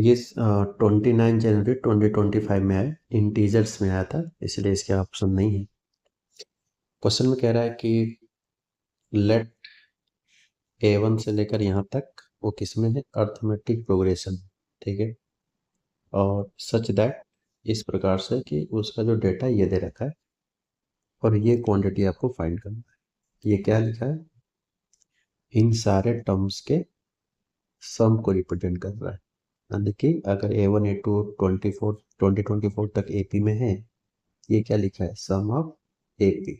ये 29 जनवरी 2025 में आया, इंटीजर्स में आया था, इसलिए इसके ऑप्शन नहीं है। क्वेश्चन में कह रहा है कि लेट A1 से लेकर यहाँ तक वो किस में है, अर्थमेटिक प्रोग्रेशन, ठीक है, और सच दैट इस प्रकार से कि उसका जो डेटा ये दे रखा है और ये क्वांटिटी आपको फाइंड करना है। ये क्या लिखा है, इन सारे टर्म्स के सम को रिप्रेजेंट कर रहा है, यानी कि अगर A1 A2 2024 तक AP में है, ये क्या लिखा है, sum of AP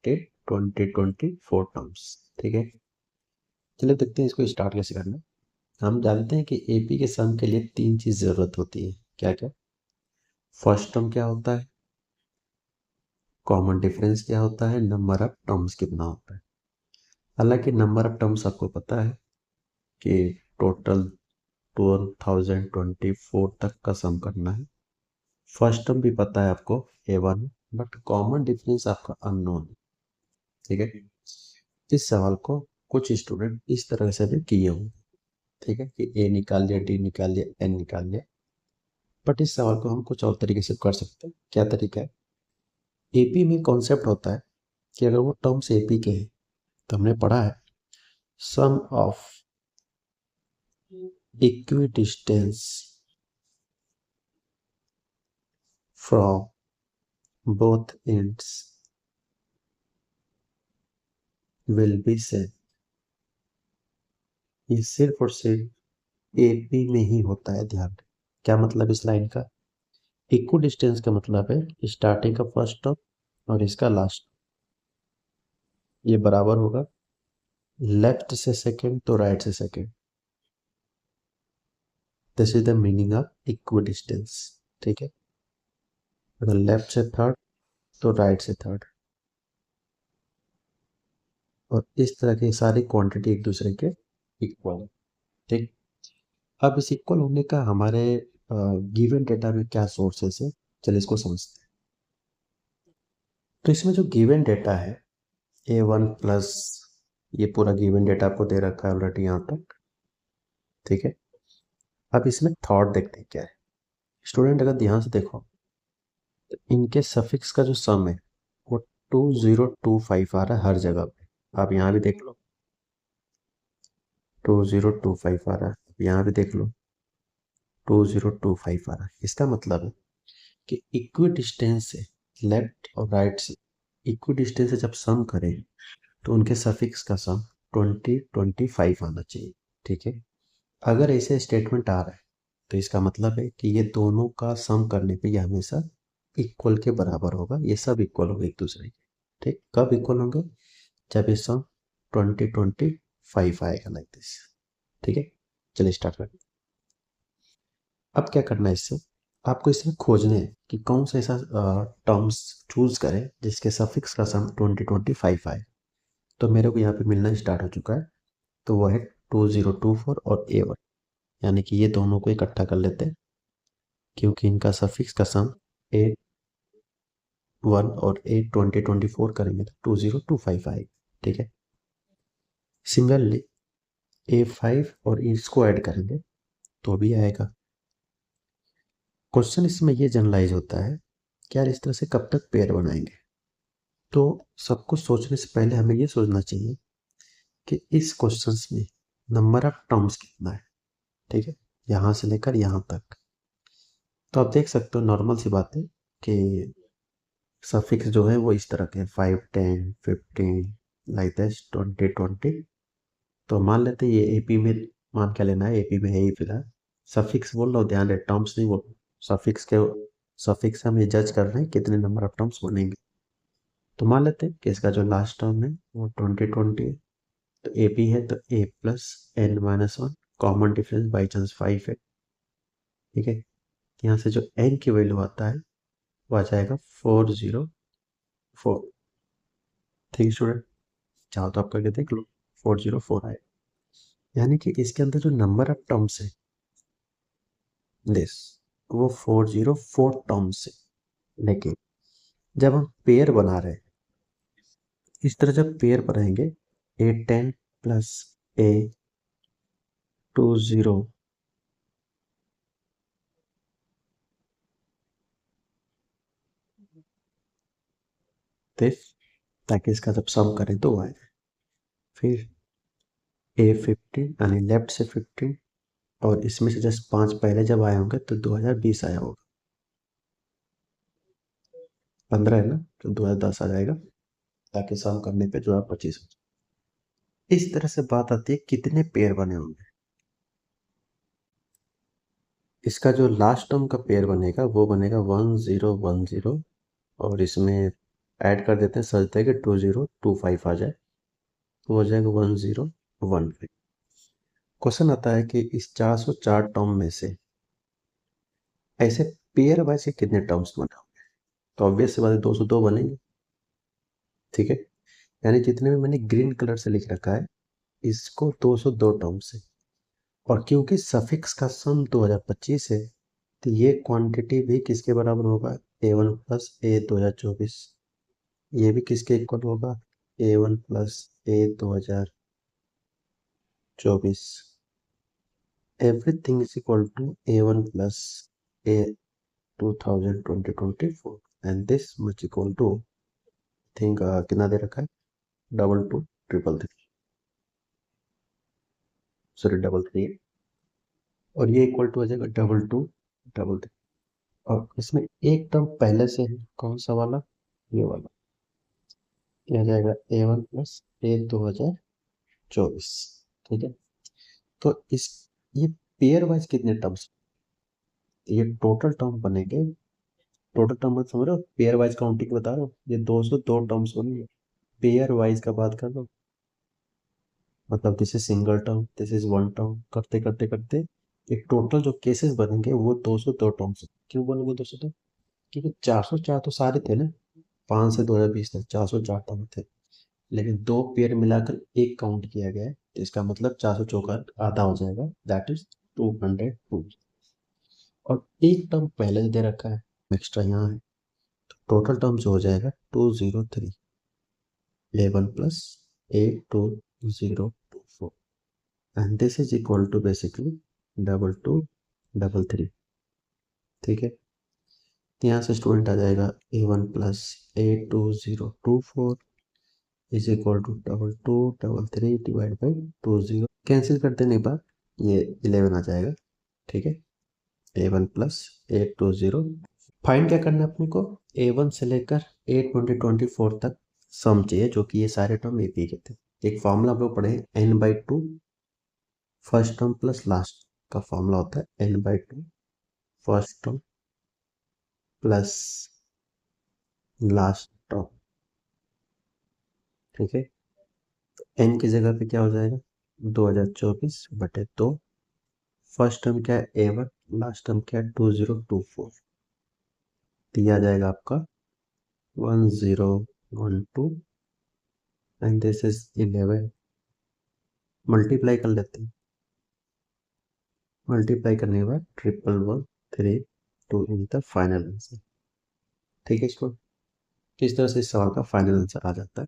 TET 2024 terms, ठीक है। चलिए देखते हैं इसको स्टार्ट कैसे करना है। हम जानते हैं कि AP के सम के लिए 3 चीज़ ज़रूरत होती है, क्या क्या। फर्स्ट टर्म क्या होता है, कॉमन डिफरेंस क्या होता है, नंबर ऑफ टर्म्स कितना होता है। हालांकि नंबर ऑफ टर्म्स आपको पता है कि टोटल 2024 तक का सम करना है। फर्स्ट टर्म भी पता है आपको A1, बट कॉमन डिफरेंस आपका अननोन है, ठीक है। इस सवाल को कुछ स्टूडेंट इस तरह से भी किए होंगे, ठीक है, कि A निकाल लिया, D निकाल लिया, N निकाल लिया। बट इस सवाल को हम कुछ और तरीके से कर सकते हैं। क्या तरीका है, AP में कॉन्सेप्ट होता है कि अगर वो टर्म्स AP के हैं तो हमने पढ़ा है sum of equidistance from both ends will be same. ये सिर्फ और सिर्फ AP में ही होता है, ध्यान रखें। क्या मतलब इस लाइन का, इक्वल डिस्टेंस का मतलब है स्टार्टिंग का फर्स्ट टर्म और इसका लास्ट, ये बराबर होगा लेफ्ट से सेकंड तो राइट से second. This is the meaning of equal distance, ठीक है। अगर लेफ्ट से थर्ड तो राइट से थर्ड, और इस तरह की सारी क्वांटिटी एक दूसरे के इक्वल है, ठीक। अब इस इक्वल होने का हमारे गिवन डेटा में क्या सोर्सेस है, चलिए इसको समझते हैं। तो इसमें जो गिवन डेटा है A1 प्लस, ये पूरा गिवन डेटा आपको दे रखा है ऑलरेडी यहाँ तक, ठीक है। अब इसमें थॉट देखते हैं क्या है। स्टूडेंट अगर ध्यान से देखो तो इनके सफिक्स का जो सम है वो 2025 आ रहा है हर जगह पे। आप यहाँ भी देख लो 2025 आ रहा है, यहाँ भी देख लो 2025 आ रहा है। इसका मतलब है कि इक्वी डिस्टेंस से, लेफ्ट और राइट से इक्वी डिस्टेंस से जब सम करें तो उनके सफिक्स का सम 2025 आना चाहिए, ठीक है। अगर ऐसे स्टेटमेंट आ रहा है तो इसका मतलब है कि ये दोनों का सम करने पे ये हमेशा इक्वल के बराबर होगा, ये सब इक्वल होगा एक दूसरे के, ठीक। कब इक्वल होंगे, जब ये सम 2025 आएगा, लाइक दिस, ठीक है। चलिए स्टार्ट करें। अब क्या करना है, इससे आपको इसमें खोजने हैं कि कौन सा ऐसा टर्म्स चूज करें जिसके सफिक्स का सम 2025 आए। तो मेरे को यहाँ पे मिलना स्टार्ट हो चुका है, तो वो है 2024 और A1, यानी कि ये दोनों को इकट्ठा कर लेते हैं क्योंकि इनका सफिक्स का सम A1 और A2024 करेंगे तो 2025 आएगा, ठीक है। सिमिलरली A5 और इसको ऐड करेंगे तो भी आएगा। क्वेश्चन इसमें ये जनरलाइज होता है कि यार इस तरह से कब तक पेयर बनाएंगे। तो सब कुछ सोचने से पहले हमें ये सोचना चाहिए कि इस क्वेश्चंस में नंबर ऑफ टर्म्स कितना है, ठीक है, यहाँ से लेकर यहाँ तक। तो आप देख सकते हो नॉर्मल सी बात है कि सफिक्स जो है वो इस तरह के 5 10 15 लाइक दैट 20 20। तो मान लेते हैं ये AP में, मान क्या लेना है, AP में है ही फिलहाल। सफिक्स बोल रहा हूँ, ध्यान रहे टर्म्स नहीं बोल, सफिक्स के सफिक्स हम ये जज कर रहे हैं कितने नंबर ऑफ टर्म्स बनेंगे। तो मान लेते हैं कि इसका जो लास्ट टर्म है वो 2020 है, तो AP है तो A plus N-1, common difference by chance 5 है, ठीक है। यहाँ से जो N की वैल्यू आता है वो आ जाएगा 404, ठीक स्टूडेंट, चाहो तो आप करके देख लो, 404 आए। यानी कि इसके अंदर जो नंबर ऑफ टर्म्स है दिस, वो 404 टर्म्स है। लेकिन जब हम पेयर बना रहे हैं, इस तरह जब पेयर बनाएंगे A10 प्लस A20 दिस, ताकि इसका जब सम करें तो आए। फिर A15 यानी लेफ्ट से 15, और इसमें से जस्ट 5 पहले जब आए होंगे तो 2020 आया होगा। 15 है ना, तो 2010 आ जाएगा, ताकि सम करने पे जो है 25 हो जाए। इस तरह से बात आती है कितने पेयर बने होंगे। इसका जो लास्ट टर्म का पेयर बनेगा वो बनेगा 1010, और इसमें ऐड कर देते हैं, सोचते हैं कि 2025 आ जाए, तो हो जाएगा 1015। क्वेश्चन आता है कि इस 404 टर्म में से ऐसे पेयर वाइज के कितने टर्म्स बने होंगे। तो ऑब्वियस सी बात है 202 बनेंगे, ठीक है। यानी जितने भी मैंने ग्रीन कलर से लिख रखा है इसको 202 टर्म्स है, और क्योंकि सफिक्स का सम 2025 है तो ये क्वांटिटी भी किसके बराबर होगा, A1 प्लस A 2024। ये भी किसके इक्वल होगा, A1 plus A 2024। Everything is equal to A1 plus A 2024, and this much equal to think कितना दे रखा है, 2233, सॉरी 33, और ये इक्वल टू हो जाएगा 2233। और इसमें एक टर्म पहले से है, कौन सा वाला, ये वाला, ये आ जाएगा A1 प्लस A 2024, ठीक है। तो इस, ये पेयर वाइज कितने टर्म्स, ये टोटल टर्म बनेंगे। टोटल टर्म मत समझ रहे हो, पेयर वाइज काउंटिंग बता रहा हूँ, ये 202 टर्म्स बनेंगे। पेयर वाइज का बात कर लो, मतलब this is single term, this is one term, करते करते करते एक टोटल जो केसेस बनेंगे वो 202 टर्म्स। क्यों बनेंगे 202, क्योंकि 404 तो सारे थे ना, 5 से 2020 तक 404 टर्म थे, लेकिन दो पेयर मिलाकर एक काउंट किया गया है, तो इसका मतलब 404 का आधा हो जाएगा, दैट इज 202। और एक टर्म पहले से दे रखा है, एक्स्ट्रा यहाँ है, तो टोटल टर्म जो हो जाएगा 203, 11 plus 82024, and this is equal to basically 2233, ठीक है। यहाँ से स्टूडेंट आ जाएगा A1 plus 82024 is equal to 2233 divide by 20, cancel कर देने के बाद ये 11 आ जाएगा, ठीक है। A1 प्लस 820, फाइंड क्या करना है अपने को, A1 से लेकर A2024 तक सम चाहिए, जो कि ये सारे टर्म AP के थे। एक फॉर्मूला आप लोग पढ़े n/2, first term plus last का फॉर्मूला होता है n/2, first term plus last term, ठीक है। तो n की जगह पे क्या हो जाएगा, 2024/2, फर्स्ट टर्म क्या है A1, लास्ट टर्म क्या है 2024, दिया जाएगा आपका 1012, एंड दिस इज 11, मल्टीप्लाई कर लेते हैं, मल्टीप्लाई करने के बाद 1113 इन द फाइनल आंसर, ठीक है। इसको किस तरह से इस सवाल का फाइनल आंसर आ जाता है।